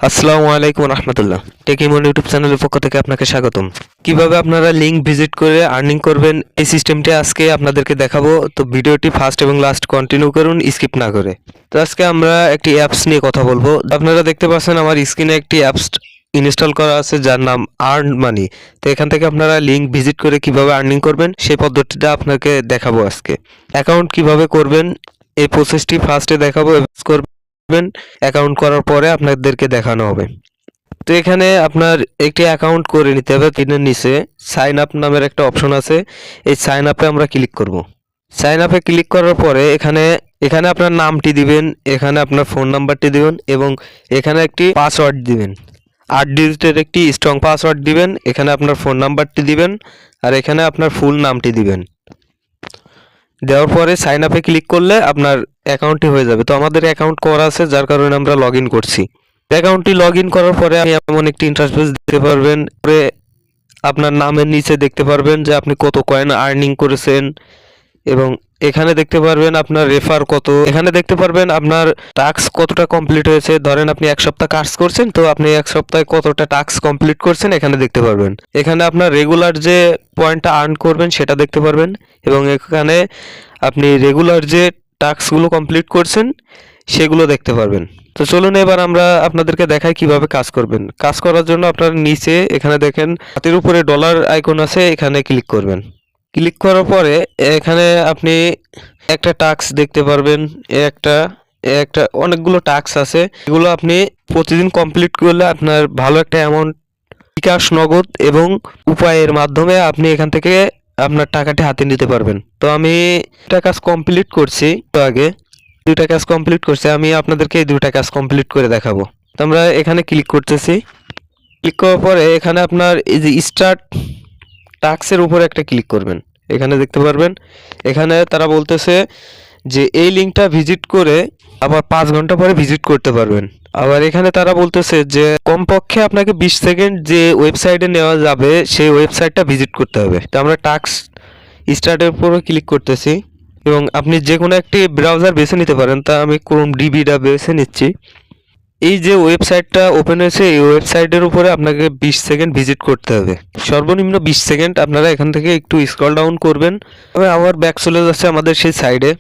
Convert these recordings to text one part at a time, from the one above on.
আসসালামু আলাইকুম রহমতুল্লাহ। টেকিমন ইউটিউব চ্যানেলের পক্ষ থেকে আপনাকে স্বাগতম। কিভাবে আপনারা লিঙ্ক ভিজিট করে আর্নিং করবেন এই সিস্টেমটি আজকে আপনাদেরকে দেখাবো। তো ভিডিওটি ফার্স্ট এবং লাস্ট কন্টিনিউ করুন স্কিপ না করে। তো আজকে আমরা একটি অ্যাপস নিয়ে কথা বলবো। আপনারা দেখতে পাচ্ছেন আমার স্ক্রিনে একটি অ্যাপস ইনস্টল করা আছে যার নাম আর্ন মানি। তো এখান থেকে আপনারা লিঙ্ক ভিজিট করে কিভাবে আর্নিং করবেন সেই পদ্ধতিটা আপনাকে দেখাবো আজকে। অ্যাকাউন্ট কিভাবে করবেন এই প্রসেসটি ফার্স্টে দেখাবো। অ্যাকাউন্ট করার পরে আপনাদেরকে দেখানো হবে। তো এখানে আপনার একটি অ্যাকাউন্ট করে নিতে হবে। তিনের নিচে সাইন আপ নামের একটা অপশন আছে, এই সাইন আপে আমরা ক্লিক করব। সাইন আপে ক্লিক করার পরে এখানে আপনার নামটি দিবেন, এখানে আপনার ফোন নাম্বারটি দিবেন এবং এখানে একটি পাসওয়ার্ড দিবেন। 8 ডিজিটের একটি স্ট্রং পাসওয়ার্ড দিবেন, এখানে আপনার ফোন নাম্বারটি দিবেন আর এখানে আপনার ফুল নামটি দিবেন। দেওয়ার পরে সাইন আপে ক্লিক করলে আপনার অ্যাকাউন্টটি হয়ে যাবে। তো আমাদের অ্যাকাউন্ট করা আছে যার কারণে আমরা লগ ইন করছি। অ্যাকাউন্টটি লগ ইন করার পরে আপনি এমন একটি ইন্টারফেস দেখতে পারবেন। পরে আপনার নামের নিচে দেখতে পারবেন যে আপনি কত কয়েন আর্নিং করেছেন এবং এখানে দেখতে পারবেন আপনার রেফার কত, এখানে দেখতে পারবেন আপনার টাস্ক কতটা কমপ্লিট হয়েছে। ধরেন আপনি 1 সপ্তাহ কাজ করছেন, তো আপনি 1 সপ্তাহে কতটা টাস্ক কমপ্লিট করছেন এখানে দেখতে পারবেন। এখানে আপনার রেগুলার যে পয়েন্টটা আর্ন করবেন সেটা দেখতে পারবেন এবং এখানে আপনি রেগুলার যে টাস্কগুলো কমপ্লিট করছেন সেগুলো দেখতে পারবেন। তো চলুন এবার আমরা আপনাদেরকে দেখাই কিভাবে কাজ করবেন। কাজ করার জন্য আপনার নিচে এখানে দেখেন হাতের উপরে ডলার আইকন আছে, এখানে ক্লিক করবেন। ক্লিক করার পরে এখানে আপনি একটা টাস্ক দেখতে পারবেন। একটা অনেকগুলো টাস্ক আছে, এগুলো আপনি প্রতিদিন কমপ্লিট করলে আপনার ভালো একটা অ্যামাউন্ট বিকাশ, নগদ এবং উপায়ের মাধ্যমে আপনি এখান থেকে আপনার টাকাটি হাতে নিতে পারবেন। তো আমি একটা কাজ কমপ্লিট করছি, তো আগে 2টা কাজ কমপ্লিট করছি, আমি আপনাদেরকে এই 2টা কাজ কমপ্লিট করে দেখাবো। তো আমরা এখানে ক্লিক করতেছি। ক্লিক করার পরে এখানে আপনার এই যে স্টার্ট টাস্কের উপরে একটা ক্লিক করবেন। এখানে দেখতে পারবেন এখানে তারা বলতেছে যে এই লিঙ্কটা ভিজিট করে আবার 5 ঘন্টা পরে ভিজিট করতে পারবেন। আবার এখানে তারা বলতেছে যে কমপক্ষে আপনাকে 20 সেকেন্ড যে ওয়েবসাইটে নেওয়া যাবে সেই ওয়েবসাইটটা ভিজিট করতে হবে। তো আমরা টাস্ক স্টার্টের উপরে ক্লিক করতেছি এবং আপনি যে কোনো একটি ব্রাউজার বেছে নিতে পারেন। তা আমি ক্রোম ডিবিটা বেছে নিচ্ছি। এই যে ওয়েবসাইটটা ওপেন হয়েছে এই ওয়েবসাইটের উপরে আপনাকে 20 সেকেন্ড ভিজিট করতে হবে, সর্বনিম্ন 20 সেকেন্ড। আপনারা এখান থেকে একটু স্ক্রল ডাউন করবেন, তবে আবার ব্যাক চলে যাচ্ছে আমাদের সেই সাইডে।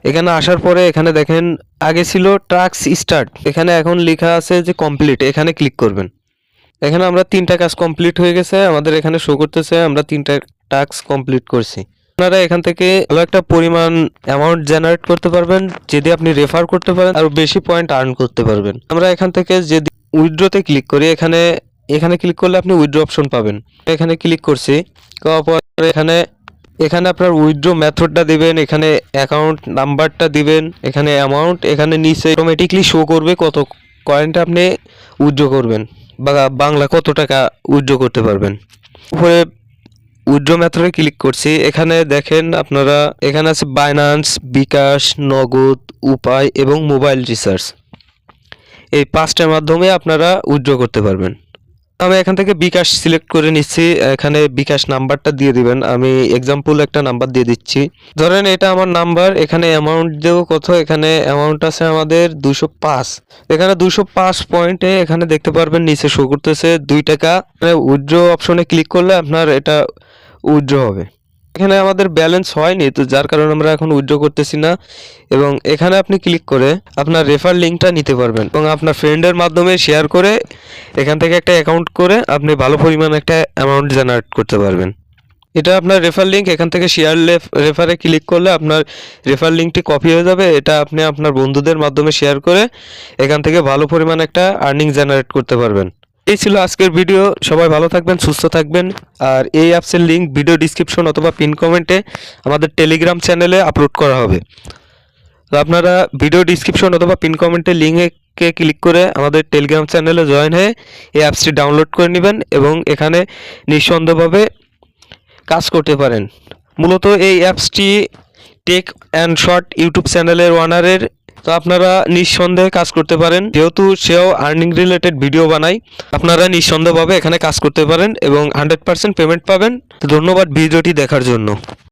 এখানে আসার পরে এখানে দেখেন আগে ছিল টাস্ক স্টার্ট, এখানে এখন লেখা আছে যে কমপ্লিট, এখানে ক্লিক করবেন। এখানে আমরা 3টা কাজ কমপ্লিট হয়ে গেছে, আমাদের এখানে শো করতেছে আমরা 3টা টাস্ক কমপ্লিট করছি। আপনারা এখান থেকে ভালো একটা পরিমাণ অ্যামাউন্ট জেনারেট করতে পারবেন যদি আপনি রেফার করতে পারেন, আর বেশি পয়েন্ট আর্ন করতে পারবেন। আমরা এখান থেকে যদি উইথড্রতে ক্লিক করি, এখানে ক্লিক করলে আপনি উইথড্র অপশন পাবেন। এখানে ক্লিক করছি, করার পর এখানে আপনার উইথড্র মেথডটা দিবেন, এখানে অ্যাকাউন্ট নাম্বারটা দিবেন, এখানে অ্যামাউন্ট, এখানে নিচে অটোমেটিকলি শো করবে কত কয়েনটা আপনি উইথড্র করবেন বা বাংলা কত টাকা উইথড্র করতে পারবেন। উপরে উইথড্র মেথডে ক্লিক করছি। এখানে দেখেন আপনারা এখানে আছে বাইন্যান্স, বিকাশ, নগদ, উপায় এবং মোবাইল রিচার্জ। এই 5টার মাধ্যমে আপনারা উইথড্র করতে পারবেন। আমি এখান থেকে বিকাশ সিলেক্ট করে নিচ্ছি, এখানে বিকাশ নাম্বারটা দিয়ে দিবেন। আমি এক্সাম্পল একটা নাম্বার দিয়ে দিচ্ছি, ধরেন এটা আমার নাম্বার। এখানে অ্যামাউন্ট দেব কত, এখানে অ্যামাউন্ট আছে আমাদের 205। এখানে 205 পয়েন্টে এখানে দেখতে পারবেন নিচে শো করতেছে 2 টাকা। উইথড্র অপশনে ক্লিক করলে আপনার এটা উইথড্র হবে। এখানে আমাদের ব্যালেন্স হয়নি, তো যার কারণে আমরা এখন উইথড্র করতেছি না। এবং এখানে আপনি ক্লিক করে আপনার রেফার লিঙ্কটা নিতে পারবেন এবং আপনার ফ্রেন্ডের মাধ্যমে শেয়ার করে এখান থেকে একটা অ্যাকাউন্ট করে আপনি ভালো পরিমাণ একটা অ্যামাউন্ট জেনারেট করতে পারবেন। এটা আপনার রেফার লিঙ্ক, এখান থেকে শেয়ার রেফারে ক্লিক করলে আপনার রেফার লিঙ্কটি কপি হয়ে যাবে। এটা আপনি আপনার বন্ধুদের মাধ্যমে শেয়ার করে এখান থেকে ভালো পরিমাণ একটা আর্নিং জেনারেট করতে পারবেন। এই ছিল আজকের ভিডিও। সবাই ভালো থাকবেন, সুস্থ থাকবেন। আর এই অ্যাপসের লিঙ্ক ভিডিও ডিসক্রিপশন অথবা পিন কমেন্টে আমাদের টেলিগ্রাম চ্যানেলে আপলোড করা হবে। তো আপনারা ভিডিও ডিসক্রিপশন অথবা পিন কমেন্টে লিঙ্কে ক্লিক করে আমাদের টেলিগ্রাম চ্যানেলে জয়েন হয়ে এই অ্যাপসটি ডাউনলোড করে নেবেন এবং এখানে নিঃসন্দেহভাবে কাজ করতে পারেন। মূলত এই অ্যাপসটি টেক অ্যান্ড শর্ট ইউটিউব চ্যানেলের ওনারের। তো আপনারা নিঃসন্দেহে কাজ করতে পারেন, যেহেতু সেও আর্নিং রিলেটেড ভিডিও বানায়। আপনারা নিঃসন্দেহভাবে এখানে কাজ করতে পারেন এবং 100% পেমেন্ট পাবেন। তো ধন্যবাদ ভিডিওটি দেখার জন্য।